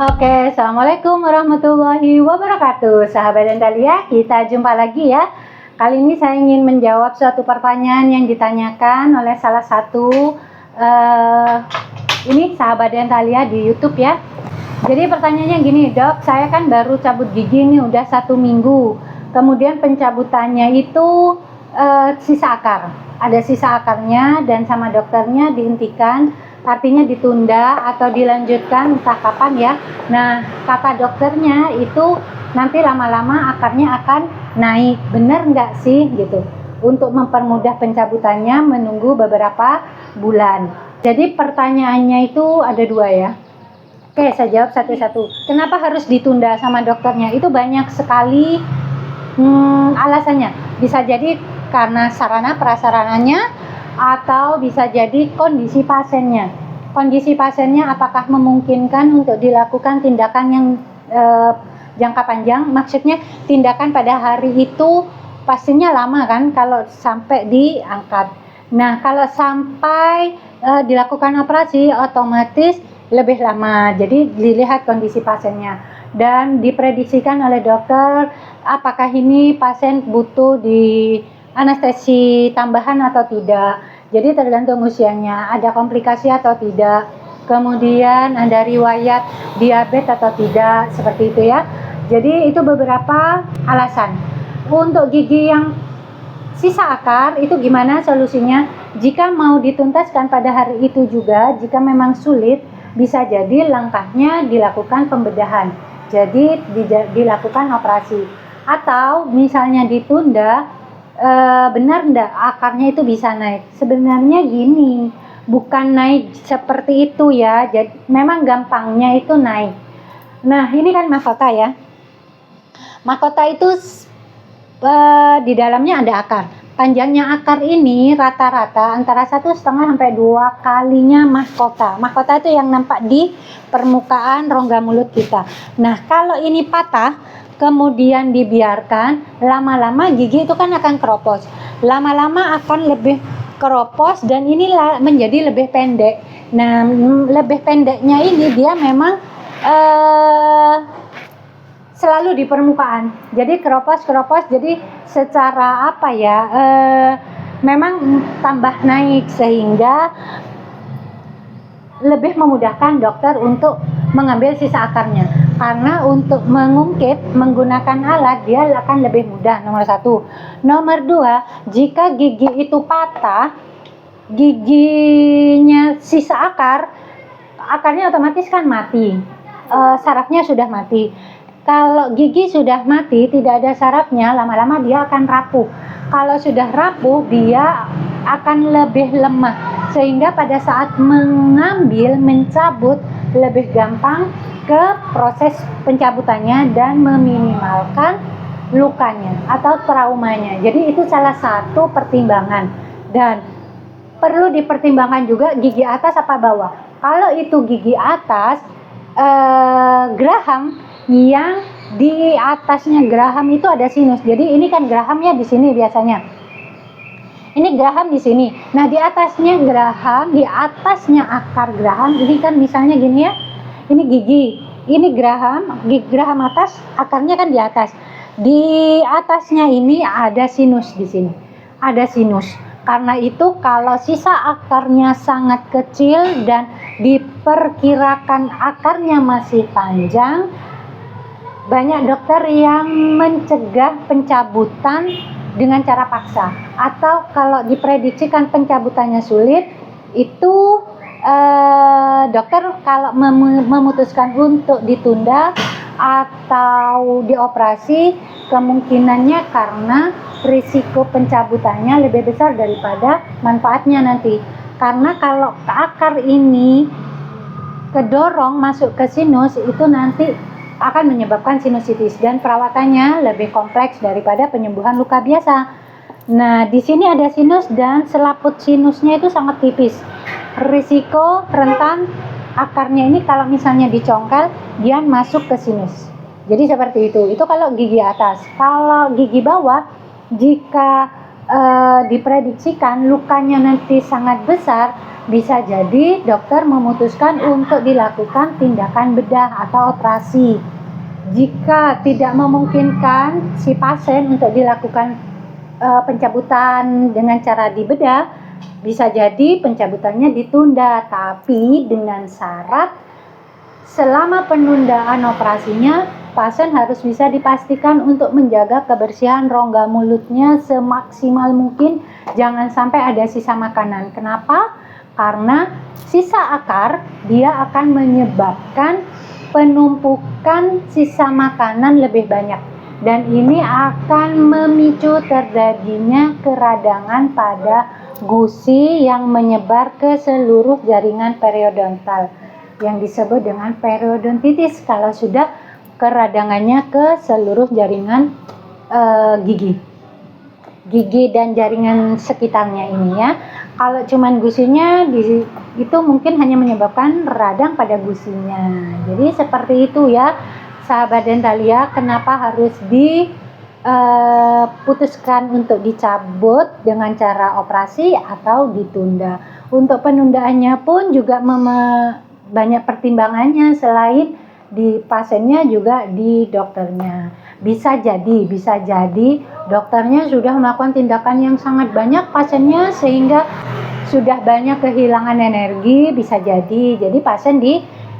Oke, Assalamualaikum warahmatullahi wabarakatuh. Sahabat Dentalia, kita jumpa lagi ya. Kali ini saya ingin menjawab suatu pertanyaan yang ditanyakan oleh salah satu ini sahabat Dentalia di YouTube ya. Jadi pertanyaannya gini, Dok, saya kan baru cabut gigi nih udah 1 minggu. Kemudian pencabutannya itu sisa akar. Ada sisa akarnya dan sama dokternya dihentikan. Artinya ditunda atau dilanjutkan entah kapan ya. Nah, kata dokternya itu nanti lama-lama akarnya akan naik. Benar nggak sih gitu? Untuk mempermudah pencabutannya menunggu beberapa bulan. Jadi pertanyaannya itu ada 2 ya. Oke, saya jawab satu-satu. Kenapa harus ditunda sama dokternya? Itu banyak sekali alasannya. Bisa jadi karena sarana prasarananya, atau bisa jadi kondisi pasiennya. Kondisi pasiennya apakah memungkinkan untuk dilakukan tindakan yang jangka panjang, maksudnya tindakan pada hari itu pastinya lama kan kalau sampai diangkat. Nah, kalau sampai dilakukan operasi otomatis lebih lama. Jadi dilihat kondisi pasiennya dan diprediksikan oleh dokter apakah ini pasien butuh di anestesi tambahan atau tidak. Jadi tergantung usianya, ada komplikasi atau tidak, kemudian ada riwayat diabetes atau tidak, seperti itu ya. Jadi itu beberapa alasan. Untuk gigi yang sisa akar itu gimana solusinya? Jika mau dituntaskan pada hari itu juga, jika memang sulit, bisa jadi langkahnya dilakukan pembedahan. Jadi dilakukan operasi. Atau misalnya ditunda, benar enggak akarnya itu bisa naik? Sebenarnya gini, bukan naik seperti itu ya. Jadi memang gampangnya itu naik. Nah, ini kan mahkota ya. Mahkota itu di dalamnya ada akar. Panjangnya akar ini rata-rata antara 1,5 sampai 2 kalinya mahkota. Mahkota itu yang nampak di permukaan rongga mulut kita. Nah, kalau ini patah kemudian dibiarkan, lama-lama gigi itu kan akan keropos. Lama-lama akan lebih keropos dan ini menjadi lebih pendek. Nah, lebih pendeknya ini dia memang selalu di permukaan. Jadi keropos, jadi secara apa ya, memang tambah naik sehingga lebih memudahkan dokter untuk mengambil sisa akarnya. Karena untuk mengungkit menggunakan alat dia akan lebih mudah, nomor 1. Nomor 2, jika gigi itu patah, giginya sisa akarnya otomatis kan mati, sarafnya sudah mati. Kalau gigi sudah mati, tidak ada sarafnya, lama-lama dia akan rapuh. Kalau sudah rapuh, dia akan lebih lemah, sehingga pada saat mengambil, mencabut lebih gampang ke proses pencabutannya dan meminimalkan lukanya atau traumanya. Jadi itu salah satu pertimbangan. Dan perlu dipertimbangkan juga gigi atas apa bawah. Kalau itu gigi atas, geraham yang di atasnya geraham itu ada sinus. Jadi ini kan gerahamnya di sini biasanya. Ini geraham di sini. Nah, di atasnya geraham, di atasnya akar geraham. Ini kan misalnya gini ya. Ini gigi. Ini geraham atas, akarnya kan di atas. Di atasnya ini ada sinus di sini. Ada sinus. Karena itu kalau sisa akarnya sangat kecil dan diperkirakan akarnya masih panjang, banyak dokter yang mencegah pencabutan dengan cara paksa. Atau kalau diprediksikan pencabutannya sulit, itu dokter kalau memutuskan untuk ditunda atau dioperasi, kemungkinannya karena risiko pencabutannya lebih besar daripada manfaatnya nanti. Karena kalau akar ini kedorong masuk ke sinus, itu nanti akan menyebabkan sinusitis dan perawatannya lebih kompleks daripada penyembuhan luka biasa. Nah, di sini ada sinus dan selaput sinusnya itu sangat tipis. Risiko rentan akarnya ini kalau misalnya dicongkel, dia masuk ke sinus. Jadi seperti itu. Itu kalau gigi atas. Kalau gigi bawah, jika diprediksikan lukanya nanti sangat besar, bisa jadi dokter memutuskan untuk dilakukan tindakan bedah atau operasi. Jika tidak memungkinkan si pasien untuk dilakukan pencabutan dengan cara dibedah, bisa jadi pencabutannya ditunda, tapi dengan syarat selama penundaan operasinya pasien harus bisa dipastikan untuk menjaga kebersihan rongga mulutnya semaksimal mungkin, jangan sampai ada sisa makanan. Kenapa? Karena sisa akar dia akan menyebabkan penumpukan sisa makanan lebih banyak, dan ini akan memicu terjadinya keradangan pada gusi yang menyebar ke seluruh jaringan periodontal yang disebut dengan periodontitis kalau sudah keradangannya ke seluruh jaringan gigi dan jaringan sekitarnya ini ya. Kalau cuman gusinya itu mungkin hanya menyebabkan radang pada gusinya. Jadi seperti itu ya, sahabat Dentalia, kenapa harus diputuskan untuk dicabut dengan cara operasi atau ditunda. Untuk penundaannya pun juga banyak pertimbangannya, selain di pasiennya juga di dokternya. Bisa jadi dokternya sudah melakukan tindakan yang sangat banyak pasiennya sehingga sudah banyak kehilangan energi, bisa jadi pasien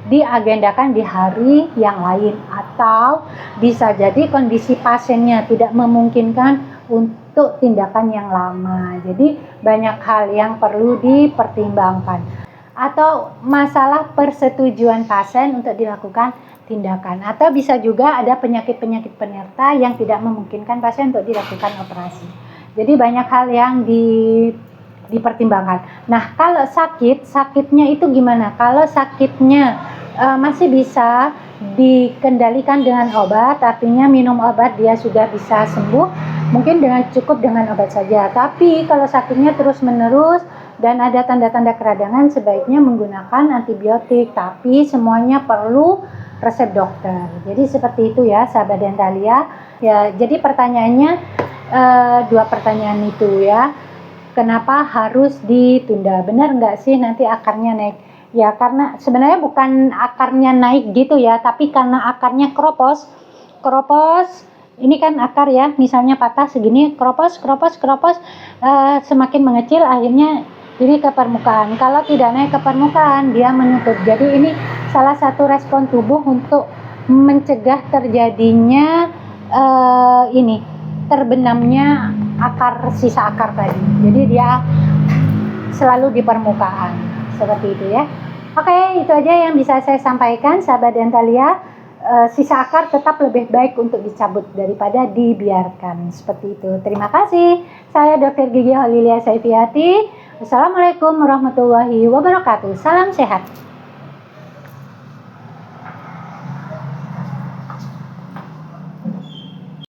diagendakan di hari yang lain, atau bisa jadi kondisi pasiennya tidak memungkinkan untuk tindakan yang lama. Jadi banyak hal yang perlu dipertimbangkan, atau masalah persetujuan pasien untuk dilakukan tindakan, atau bisa juga ada penyakit-penyakit penyerta yang tidak memungkinkan pasien untuk dilakukan operasi. Jadi banyak hal yang dipertimbangkan. Nah, kalau sakitnya itu gimana? Kalau sakitnya masih bisa dikendalikan dengan obat, artinya minum obat dia sudah bisa sembuh, mungkin cukup dengan obat saja. Tapi kalau sakitnya terus menerus dan ada tanda-tanda keradangan, sebaiknya menggunakan antibiotik, tapi semuanya perlu resep dokter. Jadi seperti itu ya, sahabat Dentalia. Ya, jadi pertanyaannya dua pertanyaan itu ya. Kenapa harus ditunda? Benar nggak sih nanti akarnya naik? Ya, karena sebenarnya bukan akarnya naik gitu ya, tapi karena akarnya keropos. Ini kan akar ya, misalnya patah segini, keropos, semakin mengecil, akhirnya ini ke permukaan. Kalau tidak naik ke permukaan, dia menutup. Jadi ini salah satu respon tubuh untuk mencegah terjadinya terbenamnya sisa akar tadi. Jadi dia selalu di permukaan, seperti itu ya. Oke, itu aja yang bisa saya sampaikan, sahabat Dentalia. Sisa akar tetap lebih baik untuk dicabut daripada dibiarkan, seperti itu. Terima kasih. Saya Dr. Gigi Holilia Saifiati. Assalamualaikum warahmatullahi wabarakatuh. Salam sehat.